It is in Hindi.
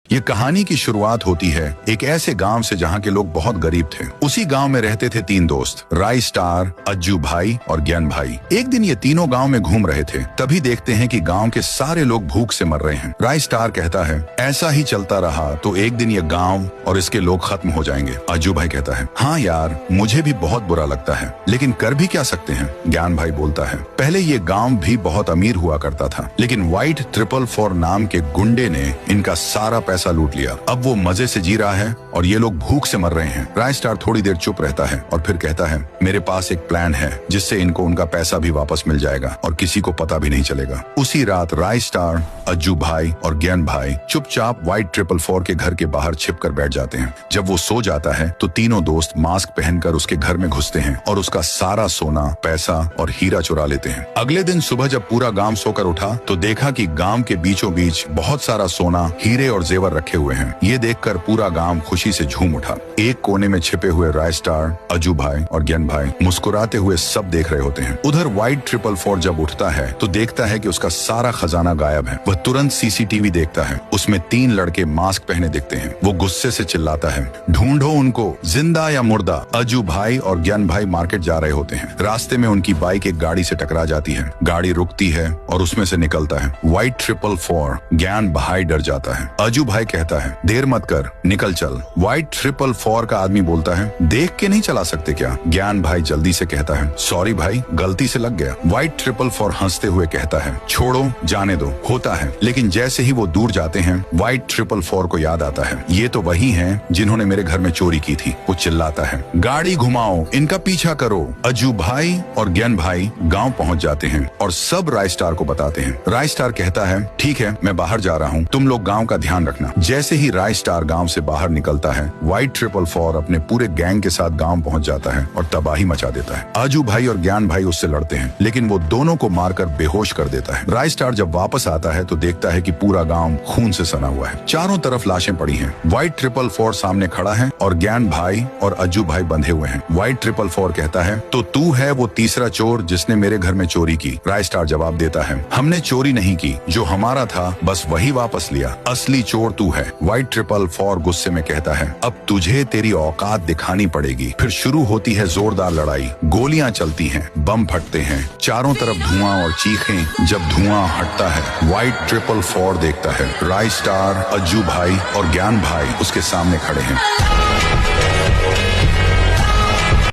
ये कहानी की शुरुआत होती है एक ऐसे गांव से जहां के लोग बहुत गरीब थे। उसी गांव में रहते थे तीन दोस्त, राय स्टार, अज्जू भाई और ज्ञान भाई। एक दिन ये तीनों गांव में घूम रहे थे, तभी देखते हैं कि गांव के सारे लोग भूख से मर रहे हैं। राय स्टार कहता है, ऐसा ही चलता रहा तो एक दिन ये गांव और इसके लोग खत्म हो जाएंगे। अज्जू भाई कहता है, हाँ यार, मुझे भी बहुत बुरा लगता है, लेकिन कर भी क्या सकते हैं। ज्ञान भाई बोलता है, पहले ये गांव भी बहुत अमीर हुआ करता था, लेकिन व्हाइट 444 नाम के गुंडे ने इनका सारा पैसा लूट लिया। अब वो मजे से जी रहा है और ये लोग भूख से मर रहे हैं। राय स्टार थोड़ी देर चुप रहता है और फिर कहता है, मेरे पास एक प्लान है जिससे इनको उनका पैसा भी वापस मिल जाएगा और किसी को पता भी नहीं चलेगा। उसी रात राय स्टार, अज्जू भाई और ज्ञान भाई चुपचाप व्हाइट 444 के घर के बाहर छिप कर बैठ जाते हैं। जब वो सो जाता है तो तीनों दोस्त मास्क पहनकर उसके घर में घुसते हैं और उसका सारा सोना, पैसा और हीरा चुरा लेते हैं। अगले दिन सुबह जब पूरा गांव सोकर उठा तो देखा कि गांव के बीचों बीच बहुत सारा सोना, हीरे और जेवर रखे हुए हैं। ये देखकर पूरा गांव खुशी से झूम उठा। एक कोने में छिपे हुए राय स्टार, अज्जू भाई और ज्ञान भाई मुस्कुराते हुए सब देख रहे होते हैं। उधर व्हाइट 444 जब उठता है तो देखता है कि उसका सारा खजाना गायब है। वह तुरंत सीसीटीवी देखता है, उसमें 3 लड़के मास्क पहने दिखते हैं। वो गुस्से से चिल्लाता है, ढूंढो उनको, जिंदा या मुर्दा। अज्जू भाई और ज्ञान भाई मार्केट जा रहे होते हैं। रास्ते में उनकी बाइक एक गाड़ी से टकरा जाती है। गाड़ी रुकती है और उसमें से निकलता है व्हाइट 444। ज्ञान भाई डर जाता है। अज्जू भाई कहता है, देर मत कर, निकल चल। व्हाइट 444 का आदमी बोलता है, देख के नहीं चला सकते क्या? ज्ञान भाई जल्दी से कहता है, सॉरी भाई, गलती से लग गया। व्हाइट 444 हंसते हुए कहता है, छोड़ो, जाने दो, होता है। लेकिन जैसे ही वो दूर जाते हैं, व्हाइट 444 को याद आता है, ये तो वही हैं जिन्होंने मेरे घर में चोरी की थी। वो चिल्लाता है, गाड़ी घुमाओ, इनका पीछा करो। अज्जू भाई और ज्ञान भाई गांव पहुंच जाते हैं और सब राय स्टार को बताते हैं। राय स्टार कहता है, ठीक है, मैं बाहर जा रहा हूँ, तुम लोग गांव का ध्यान रखना। जैसे ही राय स्टार गांव से बाहर निकलता है, व्हाइट 444 अपने पूरे गैंग के साथ गांव पहुंच जाता है और तबाही मचा देता है। अज्जू भाई और ज्ञान भाई उससे लड़ते हैं, लेकिन वो दोनों को मारकर बेहोश कर देता है। राय स्टार जब वापस आता है तो देखता है कि पूरा गांव खून से सना हुआ है। चारों तरफ लाशें पड़ी हैं। व्हाइट 444 सामने खड़ा है और ज्ञान भाई और अज्जू भाई बंधे हुए हैं। व्हाइट 444 कहता है, तो तू है वो तीसरा चोर जिसने मेरे घर में चोरी की? राय स्टार जवाब देता है, हमने चोरी नहीं की, जो हमारा था बस वही वापस लिया, असली चोर तू है। व्हाइट 444 गुस्से में कहता है, अब तुझे तेरी औकात दिखानी पड़ेगी। फिर शुरू होती है जोरदार लड़ाई। गोलियां चलती हैं, बम फटते हैं, चारों तरफ धुआं और चीखें। जब धुआं हटता है, व्हाइट 444 देखता है राय स्टार, अज्जू भाई और ज्ञान भाई उसके सामने खड़े हैं।